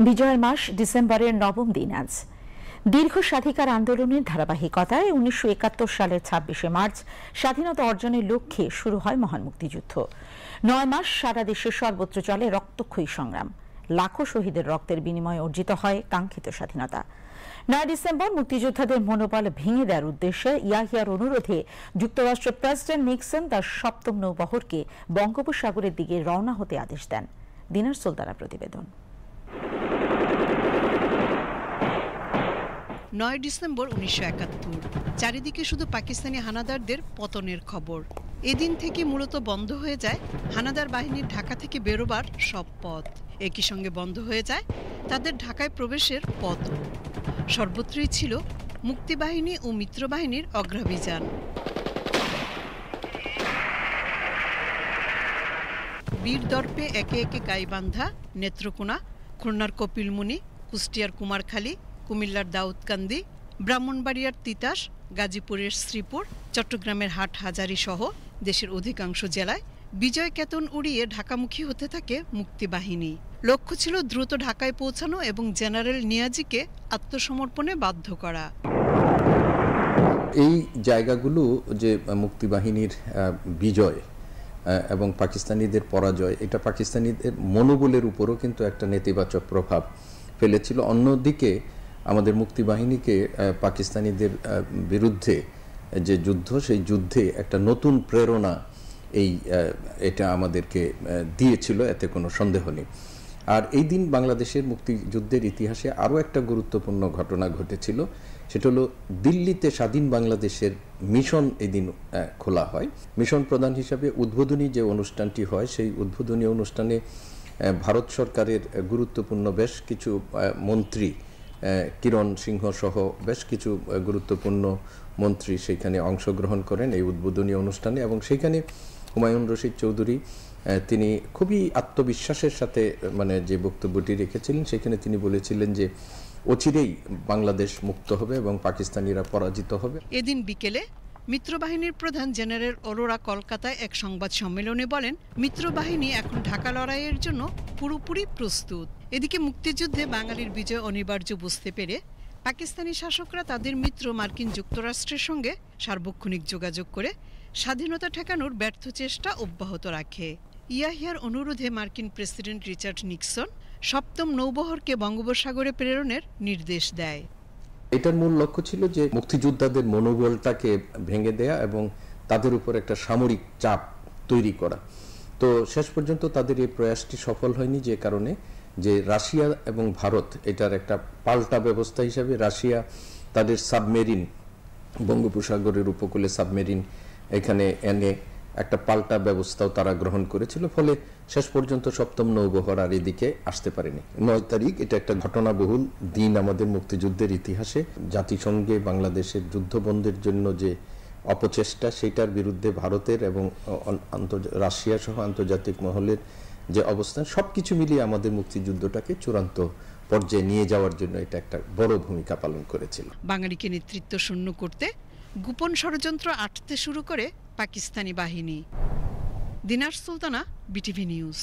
বিজয়ের মাস ডিসেম্বরের নবম দিন আজ। দীর্ঘ স্বাধিকার আন্দোলনের ধারাবাহিকতায় ১৯৭১ সালের ২৬শে মার্চ স্বাধীনতা অর্জনের লক্ষ্যে শুরু হয় মহান মুক্তিযুদ্ধ। ৯ মাস সারা দেশে সর্বত্র চলে রক্তক্ষয়ী সংগ্রাম। লাখো শহীদের রক্তের বিনিময়ে অর্জিত হয় কাঙ্ক্ষিত স্বাধীনতা। ৯ ডিসেম্বর মুক্তিযোদ্ধাদের মনোবল ভেঙে দেওয়ার উদ্দেশ্যে ইয়াহিয়ার অনুরোধে যুক্তরাষ্ট্রের প্রেসিডেন্ট নিক্সন তার সপ্তম নৌবহরকে বঙ্গোপসাগরের দিকে রওনা হতে আদেশ দেন। দিনার সুলতানা প্রতিবেদন। ৯ ডিসেম্বর ১৯৭১, চারিদিকে শুধু পাকিস্তানি হানাদারদের পতনের খবর। এদিন থেকে মূলত বন্ধ হয়ে যায় হানাদার বাহিনীর ঢাকা থেকে বেরোবার সব পথ। একই সঙ্গে বন্ধ হয়ে যায় তাদের ঢাকায় প্রবেশের পথও। সর্বত্রই ছিল মুক্তিবাহিনী ও মিত্রবাহিনীর অগ্রাভিযান। বীর দর্পে একে একে গাইবান্ধা, নেত্রকোনা, খুলনার কপিলমুনি, কুষ্টিয়ার কুমারখালী, কুমিল্লার দাউদকান্দি, ব্রাহ্মণবাড়িয়ার তিতাস, গাজীপুরের শ্রীপুর, চট্টগ্রামের হাটহাজারী সহ দেশের অধিকাংশ জেলায় বিজয় কেতন উড়িয়ে ঢাকামুখী হতে থাকে মুক্তিবাহিনী। লক্ষ্য ছিল দ্রুত ঢাকায় পৌঁছানো এবং জেনারেল নিয়াজিকে আত্মসমর্পণে বাধ্য করা। এই জায়গাগুলো যে মুক্তিবাহিনীর বিজয় এবং পাকিস্তানিদের পরাজয়, এটা পাকিস্তানিদের মনোবলের উপরও কিন্তু একটা নেতিবাচক প্রভাব ফেলেছিল। অন্যদিকে আমাদের মুক্তিবাহিনীকে পাকিস্তানিদের বিরুদ্ধে যে যুদ্ধ, সেই যুদ্ধে একটা নতুন প্রেরণা এটা আমাদেরকে দিয়েছিল, এতে কোনো সন্দেহ নেই। আর এই দিন বাংলাদেশের মুক্তিযুদ্ধের ইতিহাসে আরও একটা গুরুত্বপূর্ণ ঘটনা ঘটেছিল। সেটা হলো দিল্লিতে স্বাধীন বাংলাদেশের মিশন এদিন খোলা হয়। মিশন প্রধান হিসাবে উদ্বোধনী যে অনুষ্ঠানটি হয়, সেই উদ্বোধনী অনুষ্ঠানে ভারত সরকারের গুরুত্বপূর্ণ বেশ কিছু মন্ত্রী, কিরণ সিংহ সহ বেশ কিছু গুরুত্বপূর্ণ মন্ত্রী সেখানে অংশগ্রহণ করেন এই উদ্বোধনী অনুষ্ঠানে। এবং সেখানে হুমায়ুন রশিদ চৌধুরী তিনি খুবই আত্মবিশ্বাসের সাথে যে বক্তব্যটি রেখেছিলেন, সেখানে তিনি বলেছিলেন যে অচিরেই বাংলাদেশ মুক্ত হবে এবং পাকিস্তানিরা পরাজিত হবে। এদিন বিকেলে মিত্রবাহিনীর প্রধান জেনারেল অরোরা কলকাতায় এক সংবাদ সম্মেলনে বলেন, মিত্রবাহিনী এখন ঢাকা লড়াইয়ের জন্য পুরোপুরি প্রস্তুত। এদিকে মুক্তিযুদ্ধে বাঙালির বিজয় অনিবার্য বুঝতে পেরে পাকিস্তানি শাসকরা তাদের মিত্র মার্কিন যুক্তরাষ্ট্রের সঙ্গে সার্বক্ষণিক যোগাযোগ করে স্বাধীনতা ঠেকানোর ব্যর্থ চেষ্টা অব্যাহত রাখে। ইয়াহিয়ার অনুরোধে মার্কিন প্রেসিডেন্ট রিচার্ড নিক্সন সপ্তম নৌবহরকে বঙ্গোপসাগরে প্রেরণের নির্দেশ দেয়। এটার মূল লক্ষ্য ছিল যে মুক্তিযোদ্ধাদের মনোবলটাকে ভেঙে দেয়া এবং তাদের উপর একটা সামরিক চাপ তৈরি করা। তো শেষ পর্যন্ত তাদের এই প্রয়াসটি সফল হয়নি, যে কারণে যে রাশিয়া এবং ভারত এটার একটা পাল্টা ব্যবস্থা হিসাবে রাশিয়া তাদের সাবমেরিন, বঙ্গোপসাগরের উপকূলে সাবমেরিন এখানে এনে একটা পাল্টা ব্যবস্থাও তারা গ্রহণ করেছিল। ফলে শেষ পর্যন্ত সপ্তম নৌবহর আর এদিকে আসতে পারেনি। ৯ তারিখ এটা একটা ঘটনাবহুল দিন আমাদের মুক্তিযুদ্ধের ইতিহাসে। জাতিসংঘে বাংলাদেশের যুদ্ধবন্ধের জন্য যে অপচেষ্টা, সেটার বিরুদ্ধে ভারতের এবং রাশিয়া সহ আন্তর্জাতিক মহলের যে অবস্থান, সবকিছু মিলিয়ে আমাদের মুক্তিযুদ্ধটাকে চূড়ান্ত পর্যায়ে নিয়ে যাওয়ার জন্য এটা একটা বড় ভূমিকা পালন করেছিল। বাঙালিকে নেতৃত্ব শূন্য করতে গোপন ষড়যন্ত্র আঁটতে শুরু করে পাকিস্তানি বাহিনী। দিনার সুলতানা, বিটিভি নিউজ।